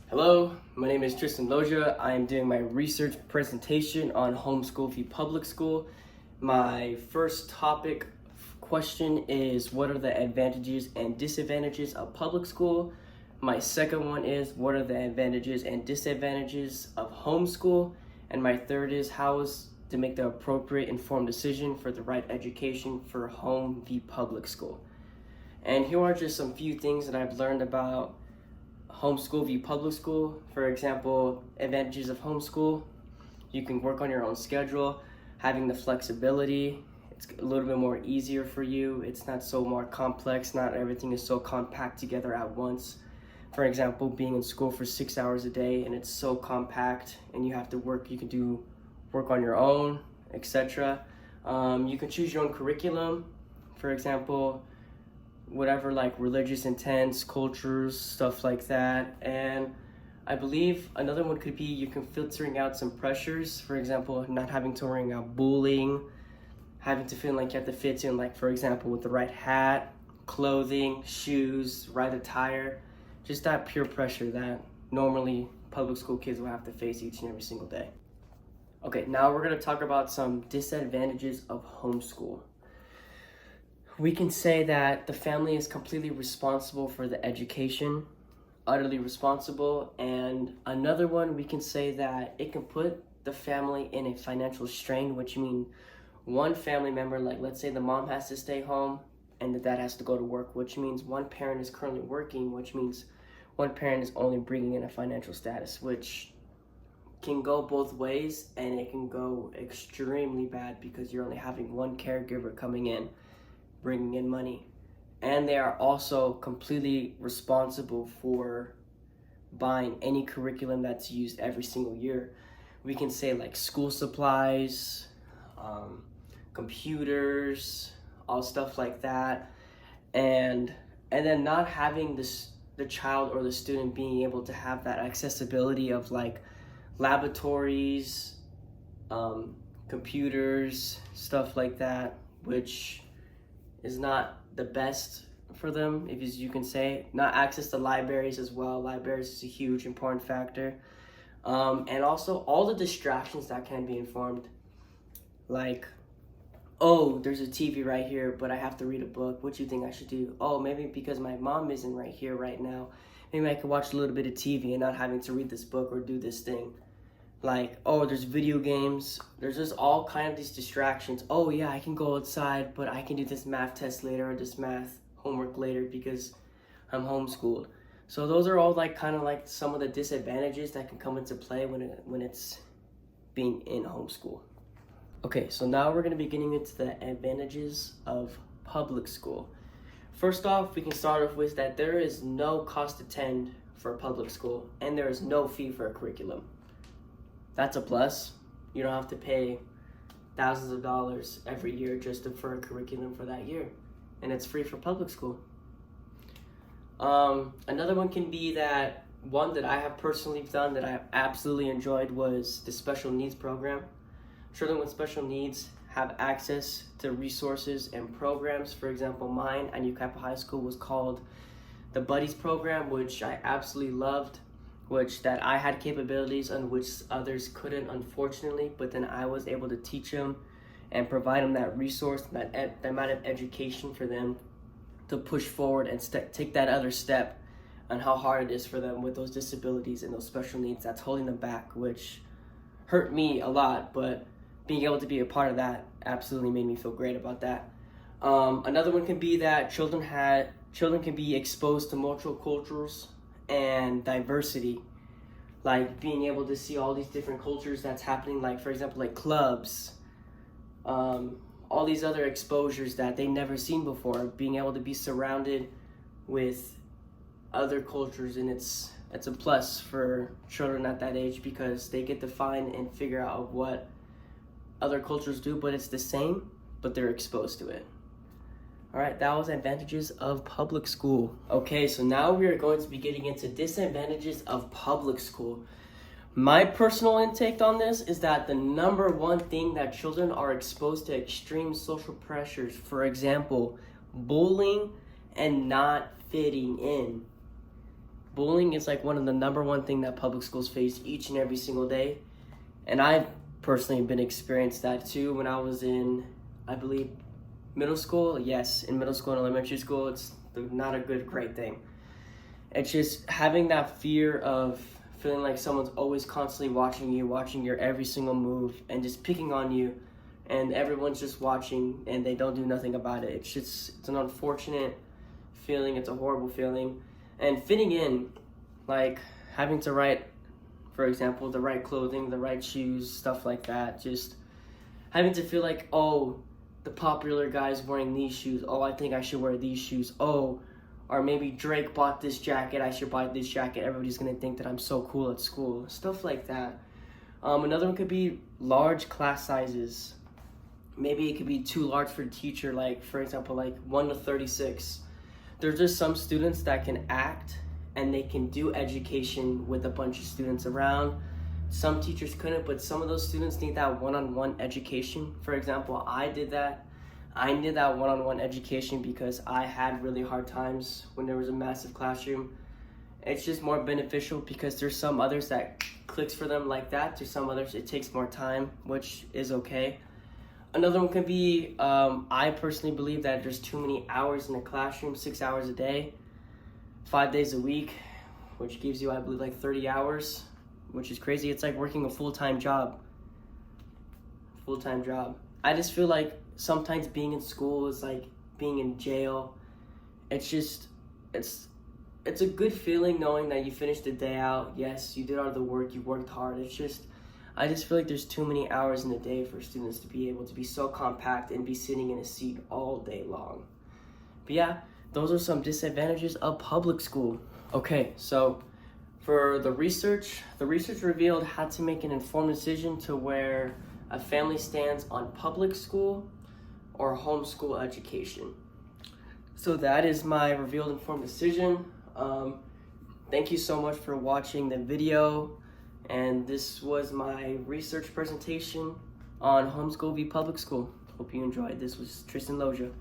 Hello, my name is Tristan Loja. I am doing my research presentation on homeschool v. public school. My first topic question is, what are the advantages and disadvantages of public school? My second one is, what are the advantages and disadvantages of homeschool? And my third is, how is to make the appropriate informed decision for the right education for home v. public school. And here are just some few things that I've learned about homeschool v. public school. For example, advantages of homeschool: you can work on your own schedule, having the flexibility. It's a little bit more easier for you. It's not so more complex. Not everything is so compact together at once. For example, being in school for 6 hours a day and it's so compact and you have to work, you can do work on your own, etc. You can choose your own curriculum. For example, whatever, like religious intents, cultures, stuff like that. And I believe another one could be you can filtering out some pressures. For example, not having to worry about bullying, having to feel like you have to fit in, like for example, with the right hat, clothing, shoes, right attire. Just that pure pressure that normally public school kids will have to face each and every single day. Okay, now we're going to talk about some disadvantages of homeschool. We can say that the family is completely responsible for the education, utterly responsible. And another one, we can say that it can put the family in a financial strain, which means one family member, like let's say the mom has to stay home and the dad has to go to work, which means one parent is currently working, which means one parent is only bringing in a financial status, which can go both ways, and it can go extremely bad because you're only having one caregiver coming in, bringing in money, and they are also completely responsible for buying any curriculum that's used every single year. We can say like school supplies, computers, all stuff like that, and then not having the child or the student being able to have that accessibility of like laboratories, computers, stuff like that, which is not the best for them, if you can say. Not access to libraries as well. Libraries is a huge important factor. And also all the distractions that can be informed. Like, oh, there's a TV right here, but I have to read a book. What do you think I should do? Oh, maybe because my mom isn't right here right now, maybe I could watch a little bit of TV and not having to read this book or do this thing. Like, oh, there's video games. There's just all kind of these distractions. Oh yeah, I can go outside, but I can do this math test later or this math homework later because I'm homeschooled. So those are all like kind of like some of the disadvantages that can come into play when it's being in homeschool. Okay, so now we're going to be getting into the advantages of public school. First off, we can start off with that there is no cost to attend for public school, and there is no fee for a curriculum. That's a plus. You don't have to pay thousands of dollars every year just for a curriculum for that year, and it's free for public school. Another one can be that one that I have personally done that I absolutely enjoyed was the special needs program. Children with special needs have access to resources and programs. For example, mine at New Kappa High School was called the Buddies program, which I absolutely loved, which that I had capabilities on which others couldn't, unfortunately, but then I was able to teach them and provide them that resource, that amount of education for them to push forward and take that other step on how hard it is for them with those disabilities and those special needs that's holding them back, which hurt me a lot, but being able to be a part of that absolutely made me feel great about that. Another one can be that children can be exposed to multiple cultures and diversity, like being able to see all these different cultures that's happening, like for example like clubs, all these other exposures that they never seen before, being able to be surrounded with other cultures. And it's a plus for children at that age because they get to find and figure out what other cultures do, but it's the same, but they're exposed to it. All right, that was advantages of public school. Okay, so now we are going to be getting into disadvantages of public school. My personal intake on this is that the number one thing that children are exposed to extreme social pressures, for example, bullying and not fitting in. bullying is like one of the number one thing that public schools face each and every single day. And I've personally been experienced that too when I was in, I believe, middle school. Yes, in middle school and elementary school, it's not a great thing. It's just having that fear of feeling like someone's always constantly watching your every single move and just picking on you, and everyone's just watching and they don't do nothing about it. It's an unfortunate feeling. It's a horrible feeling. And fitting in, like having to write, for example, the right clothing, the right shoes, stuff like that. Just having to feel like, oh, the popular guy's wearing these shoes. Oh, I think I should wear these shoes. Oh, or maybe Drake bought this jacket. I should buy this jacket. Everybody's gonna think that I'm so cool at school. Stuff like that. Another one could be large class sizes. Maybe it could be too large for a teacher. Like, for example, like 1 to 36. There's just some students that can act and they can do education with a bunch of students around. Some teachers couldn't, but some of those students need that one-on-one education. For example, I did that. I needed that one-on-one education because I had really hard times when there was a massive classroom. It's just more beneficial because there's some others that clicks for them like that. To some others, it takes more time, which is okay. Another one could be, I personally believe that there's too many hours in a classroom, 6 hours a day, 5 days a week, which gives you, I believe, like 30 hours, which is crazy. It's like working a full-time job. I just feel like sometimes being in school is like being in jail. It's a good feeling knowing that you finished the day out. Yes, you did all the work, you worked hard. I just feel like there's too many hours in the day for students to be able to be so compact and be sitting in a seat all day long. But yeah, those are some disadvantages of public school. Okay, so for the research revealed how to make an informed decision to where a family stands on public school or homeschool education. So that is my revealed informed decision. Thank you so much for watching the video. And this was my research presentation on homeschool v public school. Hope you enjoyed. This was Tristan Loja.